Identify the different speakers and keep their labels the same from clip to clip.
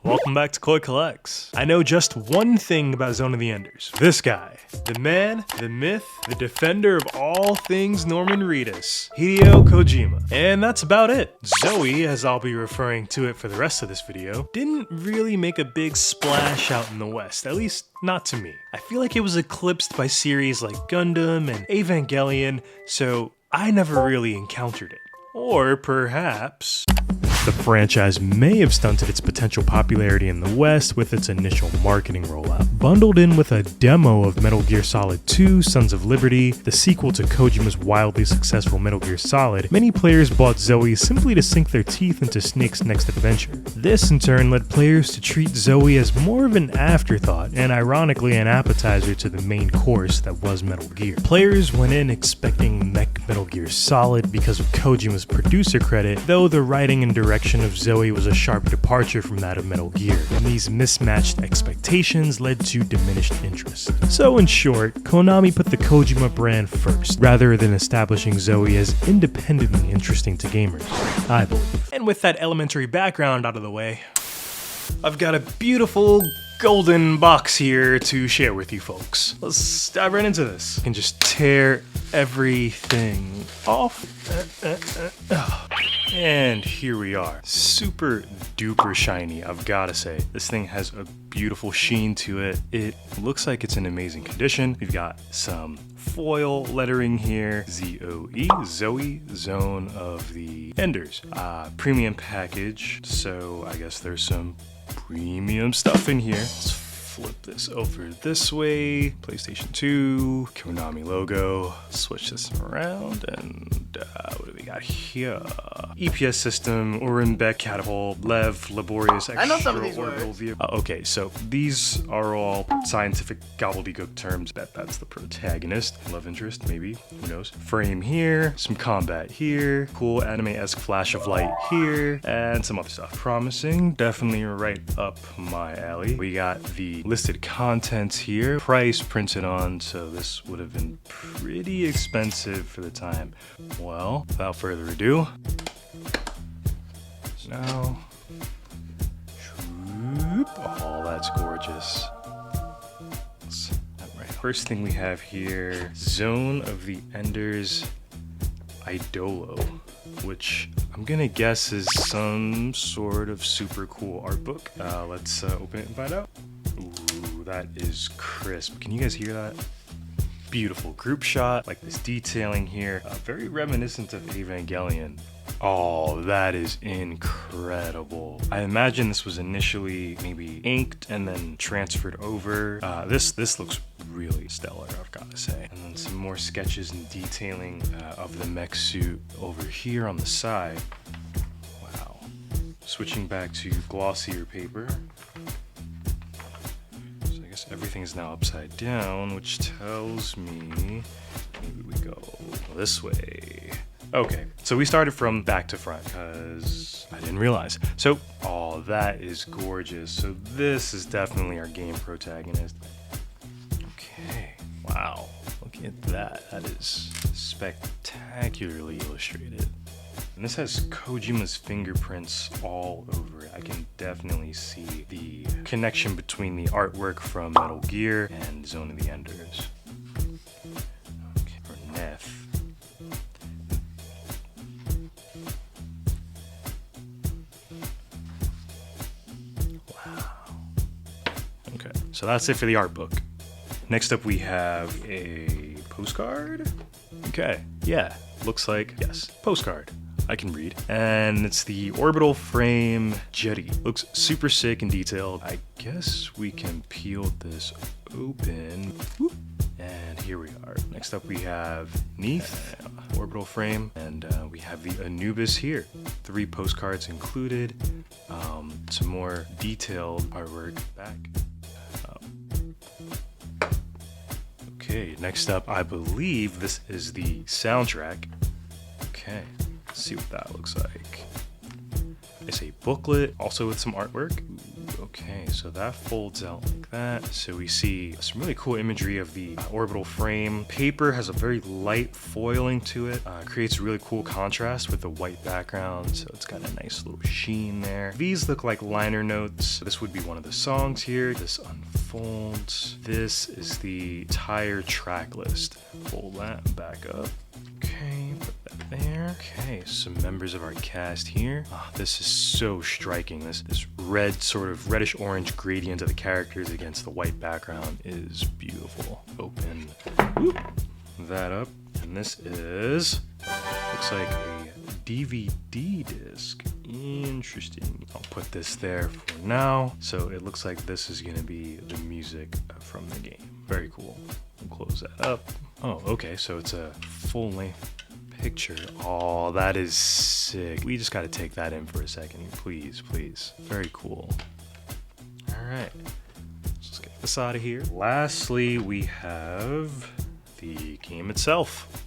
Speaker 1: Welcome back to Koi Collects. I know just one thing about Zone of the Enders. This guy. The man, the myth, the defender of all things Norman Reedus. Hideo Kojima. And that's about it. Zoe, as I'll be referring to it for the rest of this video, didn't really make a big splash out in the West, at least not to me. I feel like it was eclipsed by series like Gundam and Evangelion, so I never really encountered it. Or perhaps the franchise may have stunted its potential popularity in the West with its initial marketing rollout. Bundled in with a demo of Metal Gear Solid 2: Sons of Liberty, the sequel to Kojima's wildly successful Metal Gear Solid, many players bought Zoe simply to sink their teeth into Snake's next adventure. This in turn led players to treat Zoe as more of an afterthought and ironically an appetizer to the main course that was Metal Gear. Players went in expecting Metal Gear Solid because of Kojima's producer credit, though the writing and direction of Zoe was a sharp departure from that of Metal Gear, and these mismatched expectations led to diminished interest. So in short, Konami put the Kojima brand first, rather than establishing Zoe as independently interesting to gamers, I believe. And with that elementary background out of the way, I've got a beautiful golden box here to share with you folks. Let's dive right into this. I can just tear everything off. And here we are. Super duper shiny, I've gotta say. This thing has a beautiful sheen to it. It looks like it's in amazing condition. We've got some foil lettering here. ZOE, Zoe, Zone of the Enders. Premium package, so I guess there's some premium stuff in here. Let's flip this over this way. PlayStation 2, Konami logo. Switch this around and what do we got here? EPS system, Urenbeck catapult, Lev, laborious extra-orbital vehicle. Okay, so these are all scientific gobbledygook terms. That's the protagonist. Love interest, maybe, who knows. Frame here, some combat here, cool anime-esque flash of light here, and some other stuff. Promising, definitely right up my alley. We got the listed contents here, price printed on, so this would have been pretty expensive for the time. Well, without further ado, now, oh, that's gorgeous. Right. First thing we have here, Zone of the Enders Idolo, which I'm gonna guess is some sort of super cool art book. Let's open it and find out. Ooh, that is crisp. Can you guys hear that? Beautiful group shot, like this detailing here, very reminiscent of Evangelion. Oh, that is incredible. I imagine this was initially maybe inked and then transferred over. This looks really stellar, I've got to say. And then some more sketches and detailing of the mech suit over here on the side. Wow. Switching back to glossier paper. Everything is now upside down, which tells me maybe we go this way. Okay, so we started from back to front because I didn't realize. So, oh, that is gorgeous. So this is definitely our game protagonist. Okay, wow, look at that. That is spectacularly illustrated. And this has Kojima's fingerprints all over it. I can definitely see the connection between the artwork from Metal Gear and Zone of the Enders. Okay, for Neth. Wow. Okay, so that's it for the art book. Next up we have a postcard. Okay, yeah, looks like, yes, postcard. I can read. And it's the Orbital Frame Jehuty. Looks super sick and detailed. I guess we can peel this open. Whoop. And here we are. Next up we have Neath, Orbital Frame, and we have the Anubis here. 3 postcards included. Some more detailed artwork back. Okay, next up, I believe this is the soundtrack. Okay. See what that looks like. It's a booklet, also with some artwork. Ooh, okay, Okay, so that folds out like that. So we see some really cool imagery of the orbital frame. Paper has a very light foiling to it. Creates a really cool contrast with the white background, so it's got a nice little sheen there. These look like liner notes. This would be one of the songs here. This unfolds. This is the entire track list. Fold that back up. Okay, put that there. Okay, some members of our cast here. Oh, this is so striking. This red, sort of reddish orange gradient of the characters against the white background is beautiful. Open that up, and this is, looks like a DVD disc. Interesting. I'll put this there for now. So it looks like this is gonna be the music from the game. Very cool. We'll close that up. Oh, okay, so it's a full-length picture. Oh, that is sick. We just gotta take that in for a second, please, please. Very cool. All right, let's get this out of here. Lastly, we have the game itself.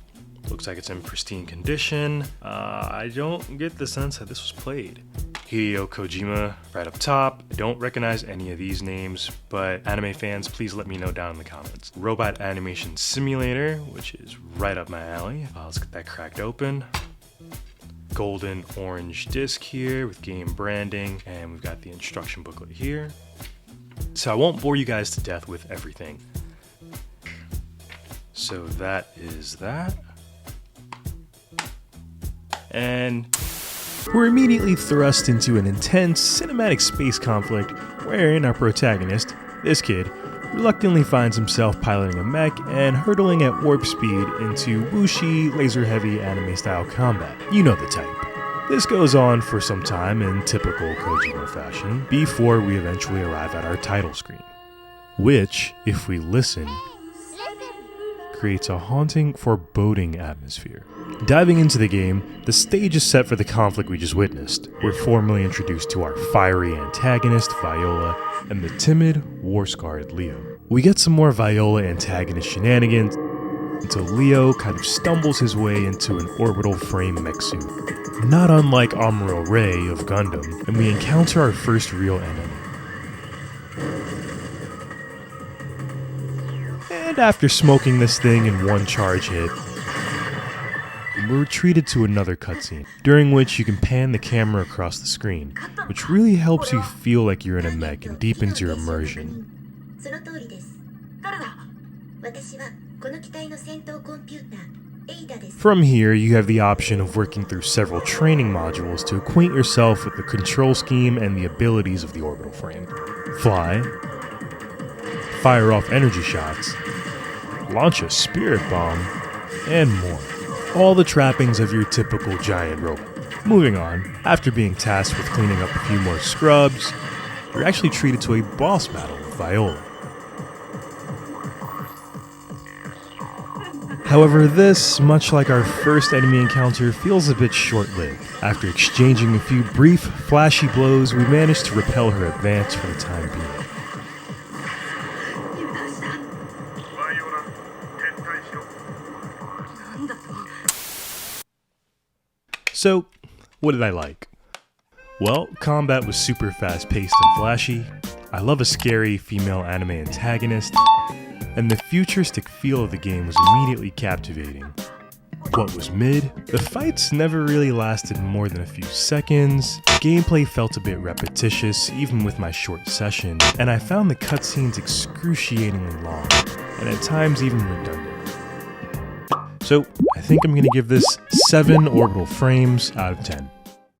Speaker 1: Looks like it's in pristine condition. I don't get the sense that this was played. Hideo Kojima right up top. I don't recognize any of these names, but anime fans, please let me know down in the comments. Robot Animation Simulator, which is right up my alley. Let's get that cracked open. Golden orange disc here with game branding, and we've got the instruction booklet here. So I won't bore you guys to death with everything. So that is that. And we're immediately thrust into an intense cinematic space conflict wherein our protagonist, this kid, reluctantly finds himself piloting a mech and hurtling at warp speed into whooshy, laser-heavy anime-style combat. You know the type. This goes on for some time in typical Kojima fashion before we eventually arrive at our title screen, which, if we listen, creates a haunting, foreboding atmosphere. Diving into the game, the stage is set for the conflict we just witnessed. We're formally introduced to our fiery antagonist, Viola, and the timid, war-scarred Leo. We get some more Viola antagonist shenanigans until Leo kind of stumbles his way into an orbital frame mech suit, not unlike Admiral Ray of Gundam, and we encounter our first real enemy. And after smoking this thing in one charge hit, we're treated to another cutscene, during which you can pan the camera across the screen, which really helps you feel like you're in a mech and deepens your immersion. From here, you have the option of working through several training modules to acquaint yourself with the control scheme and the abilities of the orbital frame. Fly, fire off energy shots, launch a spirit bomb, and more. All the trappings of your typical giant robot. Moving on, after being tasked with cleaning up a few more scrubs, you're actually treated to a boss battle with Viola. However, this, much like our first enemy encounter, feels a bit short-lived. After exchanging a few brief, flashy blows, we managed to repel her advance for the time being. So, what did I like? Well, combat was super fast-paced and flashy. I love a scary female anime antagonist, and the futuristic feel of the game was immediately captivating. What was mid? The fights never really lasted more than a few seconds, gameplay felt a bit repetitious even with my short session, and I found the cutscenes excruciatingly long, and at times even redundant. So, I think I'm going to give this 7 orbital frames out of 10.